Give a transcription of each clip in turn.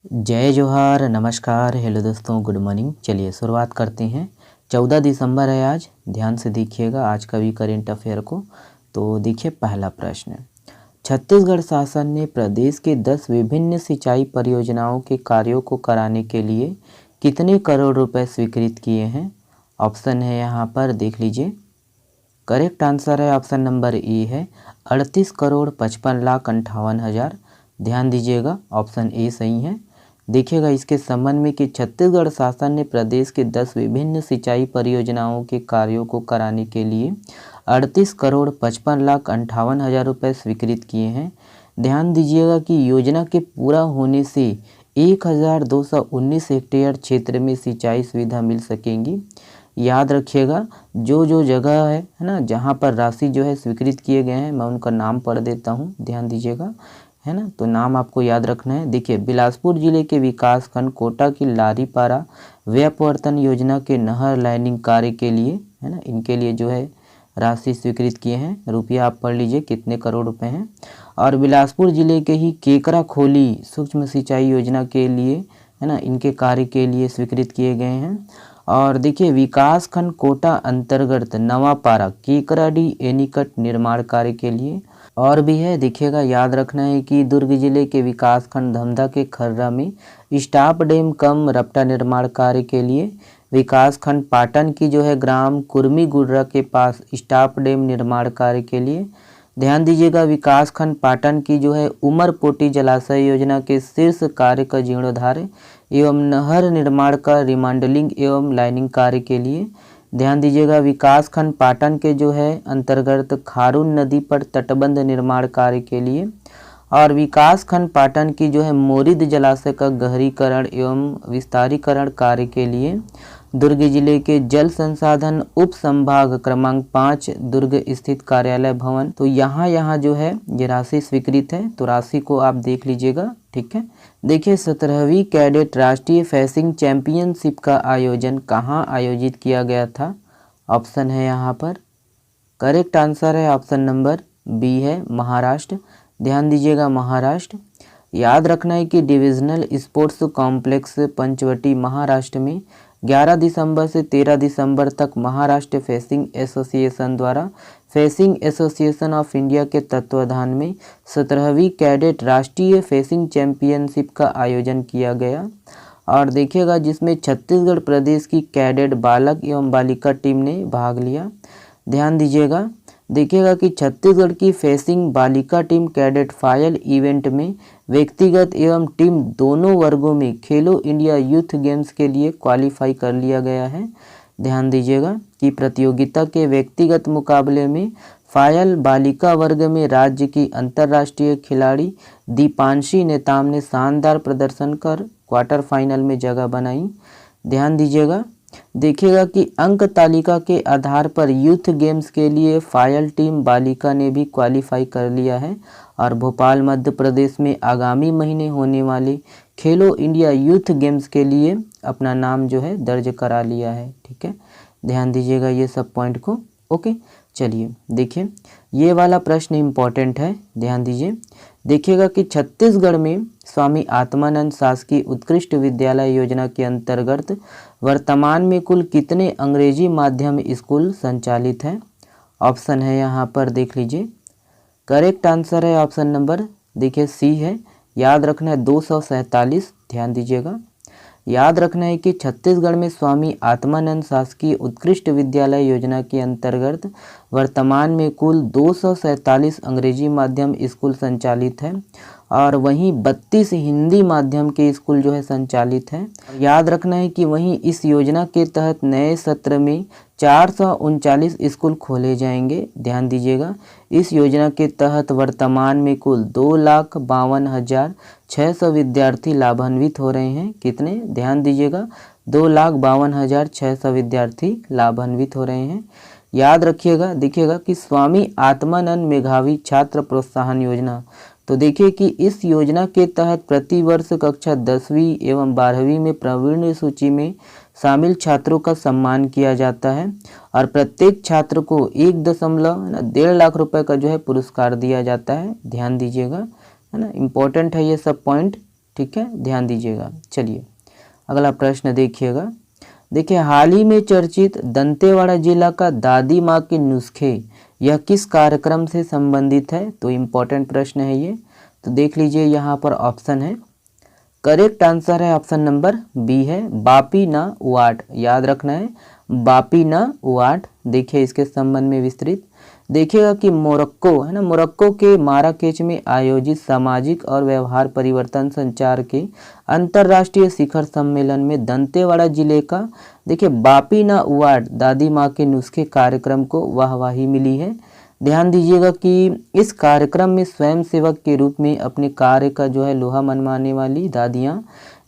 जय जोहार, नमस्कार, हेलो दोस्तों, गुड मॉर्निंग। चलिए शुरुआत करते हैं। 14 दिसंबर है आज। ध्यान से देखिएगा आज का भी करेंट अफेयर को। तो देखिए पहला प्रश्न, छत्तीसगढ़ शासन ने प्रदेश के 10 विभिन्न सिंचाई परियोजनाओं के कार्यों को कराने के लिए कितने करोड़ रुपए स्वीकृत किए हैं? ऑप्शन है यहाँ पर, देख लीजिए। करेक्ट आंसर है ऑप्शन नंबर ए है 38,55,58,000। ध्यान दीजिएगा, ऑप्शन ए सही है। देखिएगा इसके संबंध में कि छत्तीसगढ़ शासन ने प्रदेश के 10 विभिन्न सिंचाई परियोजनाओं के कार्यों को कराने के लिए 38,55,58,000 रुपये स्वीकृत किए हैं। ध्यान दीजिएगा कि योजना के पूरा होने से 1,219 हेक्टेयर क्षेत्र में सिंचाई सुविधा मिल सकेंगी। याद रखिएगा जो जगह है ना, जहाँ पर राशि जो है स्वीकृत किए गए हैं, मैं उनका नाम पढ़ देता हूँ, ध्यान दीजिएगा, है ना। तो नाम आपको याद रखना है। देखिए, बिलासपुर जिले के विकासखंड कोटा की लारीपारा व्यपवर्तन योजना के नहर लाइनिंग कार्य के लिए, है ना, इनके लिए जो है राशि स्वीकृत किए हैं। रुपया आप पढ़ लीजिए कितने करोड़ रुपए हैं। और बिलासपुर जिले के ही केकरा खोली सूक्ष्म सिंचाई योजना के लिए, है ना, इनके कार्य के लिए स्वीकृत किए गए हैं। और देखिए, विकासखंड कोटा अंतर्गत नवापारा केकराडी एनीकट निर्माण कार्य के लिए और भी है। देखिएगा, याद रखना है कि दुर्ग जिले के विकासखंड धमधा के खर्रा में स्टाप डैम कम रपटा निर्माण कार्य के लिए, विकासखंड पाटन की जो है ग्राम कुर्मी गुर्रा के पास स्टाप डैम निर्माण कार्य के लिए। ध्यान दीजिएगा, विकासखंड पाटन की जो है उमरपोटी जलाशय योजना के शीर्ष कार्य का जीर्णोद्धार एवं नहर निर्माण का रिमॉडलिंग एवं लाइनिंग कार्य के लिए। ध्यान दीजिएगा, विकासखंड पाटन के जो है अंतर्गत खारून नदी पर तटबंध निर्माण कार्य के लिए। और विकासखंड पाटन की जो है मोरिद जलाशय का गहरीकरण एवं विस्तारीकरण कार्य के लिए। दुर्ग जिले के जल संसाधन उप संभाग क्रमांक 5 दुर्ग स्थित कार्यालय भवन, तो यहाँ जो है ये राशि स्वीकृत है। तो राशि को आप देख लीजिएगा, ठीक है। देखिए, 17वीं कैडेट राष्ट्रीय फेंसिंग चैंपियनशिप का आयोजन कहाँ आयोजित किया गया था? ऑप्शन है यहाँ पर, करेक्ट आंसर है ऑप्शन नंबर बी है महाराष्ट्र। ध्यान दीजिएगा, महाराष्ट्र। याद रखना है कि divisional sports complex Panchavati Maharashtra में 11 दिसंबर से 13 दिसंबर तक महाराष्ट्र फेंसिंग एसोसिएशन द्वारा फेंसिंग एसोसिएशन ऑफ इंडिया के तत्वाधान में 17वीं कैडेट राष्ट्रीय फेंसिंग चैंपियनशिप का आयोजन किया गया। और देखिएगा, जिसमें छत्तीसगढ़ प्रदेश की कैडेट बालक एवं बालिका टीम ने भाग लिया। ध्यान दीजिएगा, देखिएगा कि छत्तीसगढ़ की फेंसिंग बालिका टीम कैडेट फाइनल इवेंट में व्यक्तिगत एवं टीम दोनों वर्गों में खेलो इंडिया यूथ गेम्स के लिए क्वालिफाई कर लिया गया है। ध्यान दीजिएगा कि प्रतियोगिता के व्यक्तिगत मुकाबले में फाइनल बालिका वर्ग में राज्य की अंतर्राष्ट्रीय खिलाड़ी दीपांशी नेताम ने शानदार प्रदर्शन कर क्वार्टर फाइनल में जगह बनाई। ध्यान दीजिएगा, देखिएगा कि अंक तालिका के आधार पर यूथ गेम्स के लिए फाइनल टीम बालिका ने भी क्वालिफाई कर लिया है और भोपाल मध्य प्रदेश में आगामी महीने होने वाले खेलो इंडिया यूथ गेम्स के लिए अपना नाम जो है दर्ज करा लिया है, ठीक है। ध्यान दीजिएगा ये सब पॉइंट को, ओके। चलिए देखिए, ये वाला प्रश्न इम्पॉर्टेंट है, ध्यान दीजिए। देखिएगा कि छत्तीसगढ़ में स्वामी आत्मानंद शासकीय उत्कृष्ट विद्यालय योजना के अंतर्गत वर्तमान में कुल कितने अंग्रेजी माध्यम स्कूल संचालित हैं? ऑप्शन है यहाँ पर, देख लीजिए। करेक्ट आंसर है ऑप्शन नंबर, देखिए सी है। याद रखना है 247। ध्यान दीजिएगा, याद रखना है कि छत्तीसगढ़ में स्वामी आत्मानंद शासकीय उत्कृष्ट विद्यालय योजना के अंतर्गत वर्तमान में कुल 247 अंग्रेजी माध्यम स्कूल संचालित हैं और वहीं 32 हिंदी माध्यम के स्कूल जो है संचालित हैं। याद रखना है कि वहीं इस योजना के तहत नए सत्र में 439 स्कूल खोले जाएंगे। ध्यान दीजिएगा, इस योजना के तहत वर्तमान में कुल 2,52,600 विद्यार्थी लाभान्वित हो रहे हैं। कितने? ध्यान दीजिएगा, 2,52,600 विद्यार्थी लाभान्वित हो रहे हैं। याद रखिएगा, देखिएगा कि स्वामी आत्मानंद मेधावी छात्र प्रोत्साहन योजना, तो देखिए कि इस योजना के तहत प्रतिवर्ष कक्षा 10वीं एवं 12वीं में प्रवीण सूची में शामिल छात्रों का सम्मान किया जाता है और प्रत्येक छात्र को 1.1.5 लाख रुपए का जो है पुरस्कार दिया जाता है। ध्यान दीजिएगा, है ना, इम्पोर्टेंट है ये सब पॉइंट, ठीक है, ध्यान दीजिएगा। चलिए अगला प्रश्न देखिएगा। देखिए, हाल ही में चर्चित दंतेवाड़ा जिला का दादी माँ के नुस्खे यह किस कार्यक्रम से संबंधित है? तो इम्पोर्टेंट प्रश्न है ये। तो देख लीजिए, यहाँ पर ऑप्शन है, करेक्ट आंसर है ऑप्शन नंबर बी है, बापी ना वाट। याद रखना है, बापी ना वाट। देखिए इसके संबंध में विस्तृत देखिएगा कि मोरक्को है ना, मोरक्को के माराकेच में आयोजित सामाजिक और व्यवहार परिवर्तन संचार के अंतर्राष्ट्रीय शिखर सम्मेलन में दंतेवाड़ा जिले का देखिए बापी ना वाट दादी माँ के नुस्खे कार्यक्रम को वाहवाही मिली है। ध्यान दीजिएगा कि इस कार्यक्रम में स्वयं सेवक के रूप में अपने कार्य का जो है लोहा मनवाने वाली दादियाँ,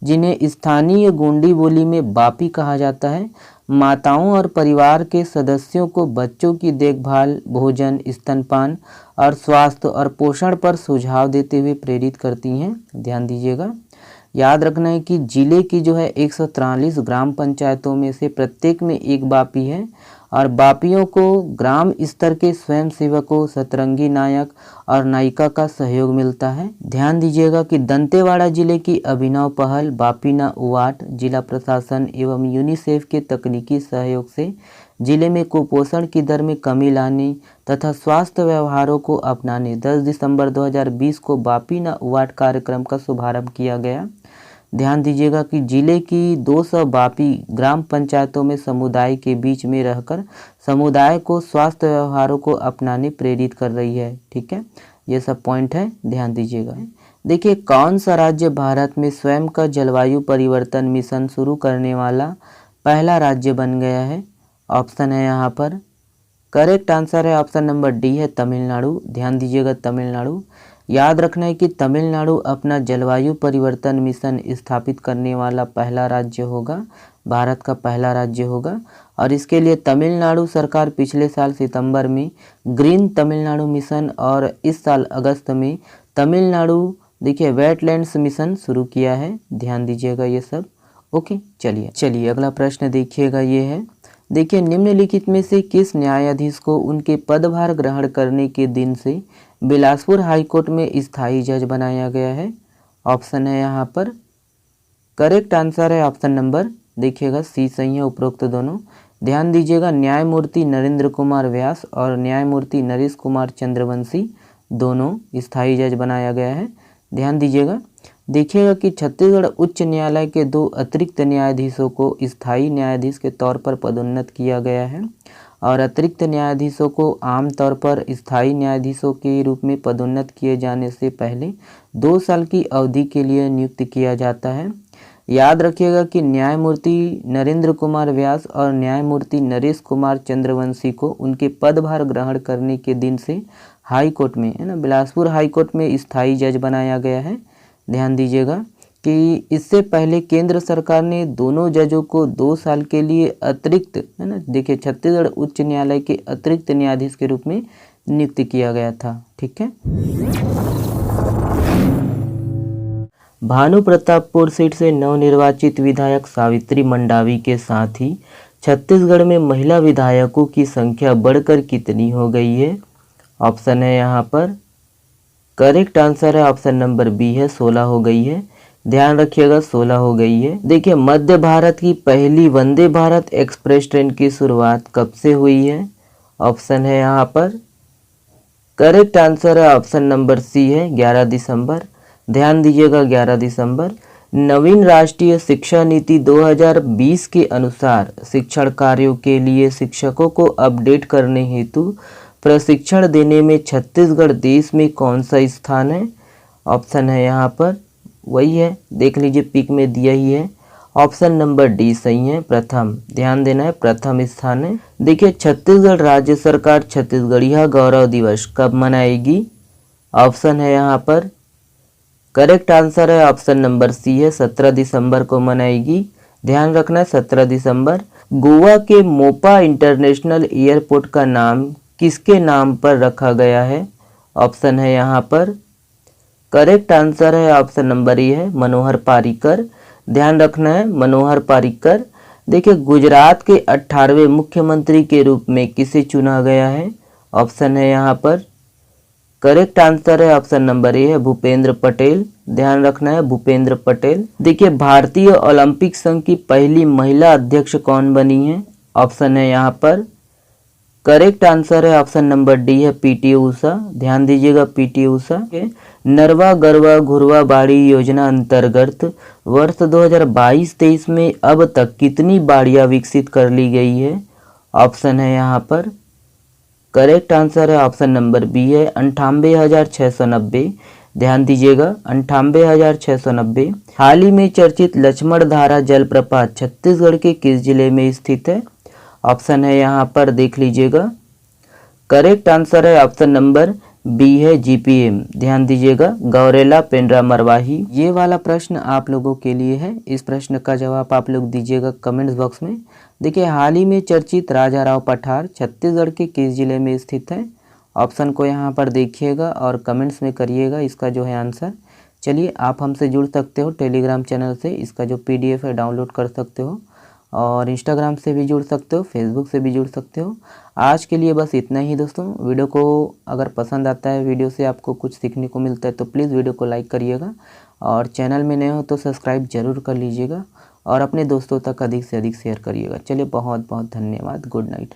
जिन्हें स्थानीय गोंडी बोली में बापी कहा जाता है, माताओं और परिवार के सदस्यों को बच्चों की देखभाल, भोजन, स्तनपान और स्वास्थ्य और पोषण पर सुझाव देते हुए प्रेरित करती हैं। ध्यान दीजिएगा, याद रखना है कि जिले की जो है 143 ग्राम पंचायतों में से प्रत्येक में एक बापी है और बापियों को ग्राम स्तर के स्वयं सेवकों, सतरंगी नायक और नायिका का सहयोग मिलता है। ध्यान दीजिएगा कि दंतेवाड़ा जिले की अभिनव पहल बापी ना वाट जिला प्रशासन एवं यूनिसेफ के तकनीकी सहयोग से जिले में कुपोषण की दर में कमी लाने तथा स्वास्थ्य व्यवहारों को अपनाने 10 दिसंबर 2020 को बापी ना वाट कार्यक्रम का शुभारंभ किया गया। ध्यान दीजिएगा कि जिले की 200 बापी ग्राम पंचायतों में समुदाय के बीच में रहकर समुदाय को स्वास्थ्य व्यवहारों को अपनाने प्रेरित कर रही है। ठीक है, ये सब पॉइंट है, ध्यान दीजिएगा। देखिए, कौन सा राज्य भारत में स्वयं का जलवायु परिवर्तन मिशन शुरू करने वाला पहला राज्य बन गया है? ऑप्शन है यहाँ पर, करेक्ट आंसर है ऑप्शन नंबर डी है, तमिलनाडु। ध्यान दीजिएगा, तमिलनाडु। याद रखना है कि तमिलनाडु अपना जलवायु परिवर्तन मिशन स्थापित करने वाला पहला राज्य होगा, भारत का पहला राज्य होगा। और इसके लिए तमिलनाडु सरकार पिछले साल सितंबर में ग्रीन तमिलनाडु मिशन और इस साल अगस्त में तमिलनाडु देखिए वेटलैंड्स मिशन शुरू किया है। ध्यान दीजिएगा ये सब। ओके, चलिए अगला प्रश्न देखिएगा, ये है। देखिए, निम्नलिखित में से किस न्यायाधीश को उनके पदभार ग्रहण करने के दिन से बिलासपुर हाईकोर्ट में स्थायी जज बनाया गया है? ऑप्शन है यहाँ पर, करेक्ट आंसर है ऑप्शन नंबर देखिएगा सी सही है, उपरोक्त दोनों। ध्यान दीजिएगा, न्यायमूर्ति नरेंद्र कुमार व्यास और न्यायमूर्ति नरेश कुमार चंद्रवंशी दोनों स्थायी जज बनाया गया है। ध्यान दीजिएगा, देखिएगा कि छत्तीसगढ़ उच्च न्यायालय के 2 अतिरिक्त न्यायाधीशों को स्थायी न्यायाधीश के तौर पर पदोन्नत किया गया है और अतिरिक्त न्यायाधीशों को आमतौर पर स्थायी न्यायाधीशों के रूप में पदोन्नत किए जाने से पहले 2 साल की अवधि के लिए नियुक्त किया जाता है। याद रखिएगा कि न्यायमूर्ति नरेंद्र कुमार व्यास और न्यायमूर्ति नरेश कुमार चंद्रवंशी को उनके पदभार ग्रहण करने के दिन से हाई कोर्ट में है ना, बिलासपुर हाई कोर्ट में स्थायी जज बनाया गया है। ध्यान दीजिएगा कि इससे पहले केंद्र सरकार ने दोनों जजों को 2 साल के लिए अतिरिक्त है ना, देखिए छत्तीसगढ़ उच्च न्यायालय के अतिरिक्त न्यायाधीश के रूप में नियुक्त किया गया था। ठीक है, भानु प्रतापपुर सीट से नवनिर्वाचित विधायक सावित्री मंडावी के साथ ही छत्तीसगढ़ में महिला विधायकों की संख्या बढ़कर कितनी हो गई है? ऑप्शन है यहाँ पर, करेक्ट आंसर है ऑप्शन नंबर बी है, 16 हो गई है। ध्यान रखिएगा, 16 हो गई है। देखिए, मध्य भारत की पहली वंदे भारत एक्सप्रेस ट्रेन की शुरुआत कब से हुई है? ऑप्शन है यहाँ पर, करेक्ट आंसर है ऑप्शन नंबर सी है, 11 दिसंबर। ध्यान दीजिएगा, 11 दिसंबर। नवीन राष्ट्रीय शिक्षा नीति 2020 के अनुसार शिक्षण कार्यों के लिए शिक्षकों को अपडेट करने हेतु प्रशिक्षण देने में छत्तीसगढ़ देश में कौन सा स्थान है? ऑप्शन है यहाँ पर, वही है, देख लीजिए पिक में दिया ही है, ऑप्शन नंबर डी सही है, प्रथम। ध्यान देना है, प्रथम स्थान है। देखिए, छत्तीसगढ़ राज्य सरकार छत्तीसगढ़िया गौरव दिवस कब मनाएगी? ऑप्शन है यहाँ पर, करेक्ट आंसर है ऑप्शन नंबर सी है, 17 दिसंबर को मनाएगी। ध्यान रखना है, 17 दिसंबर। गोवा के मोपा इंटरनेशनल एयरपोर्ट का नाम किसके नाम पर रखा गया है? ऑप्शन है यहाँ पर, करेक्ट आंसर है ऑप्शन नंबर ए है, मनोहर पारिकर। ध्यान रखना है, मनोहर पारिकर। देखिए, गुजरात के 18वें मुख्यमंत्री के रूप में किसे चुना गया है? ऑप्शन है यहाँ पर, करेक्ट आंसर है ऑप्शन नंबर ए है भूपेंद्र पटेल। ध्यान रखना है भूपेंद्र पटेल। देखिए भारतीय ओलंपिक संघ की पहली महिला अध्यक्ष कौन बनी है? ऑप्शन है यहाँ पर, करेक्ट आंसर है ऑप्शन नंबर डी है पीटी उषा। ध्यान दीजिएगा पीटी उषा के। नरवा गरवा घुरवा बाड़ी योजना अंतर्गत वर्ष 2022-23 में अब तक कितनी बाड़ियां विकसित कर ली गई है? ऑप्शन है यहाँ पर, करेक्ट आंसर है ऑप्शन नंबर बी है 98,690। ध्यान दीजिएगा 98,690। हाल ही में चर्चित लक्ष्मण धारा जलप्रपात छत्तीसगढ़ के किस जिले में स्थित है? ऑप्शन है यहाँ पर, देख लीजिएगा, करेक्ट आंसर है ऑप्शन नंबर बी है जीपीएम। ध्यान दीजिएगा गौरेला पेंड्रा मरवाही। ये वाला प्रश्न आप लोगों के लिए है। इस प्रश्न का जवाब आप लोग दीजिएगा कमेंट्स बॉक्स में। देखिए हाल ही में चर्चित राजा राव पठार छत्तीसगढ़ के किस जिले में स्थित है? ऑप्शन को यहाँ पर देखिएगा और कमेंट्स में करिएगा इसका जो है आंसर। चलिए आप हमसे जुड़ सकते हो टेलीग्राम चैनल से, इसका जो PDF है डाउनलोड कर सकते हो, और इंस्टाग्राम से भी जुड़ सकते हो, फेसबुक से भी जुड़ सकते हो। आज के लिए बस इतना ही दोस्तों। वीडियो को अगर पसंद आता है, वीडियो से आपको कुछ सीखने को मिलता है तो प्लीज़ वीडियो को लाइक करिएगा, और चैनल में नए हो तो सब्सक्राइब जरूर कर लीजिएगा, और अपने दोस्तों तक अधिक से अधिक शेयर करिएगा। चलिए बहुत बहुत धन्यवाद। Good night.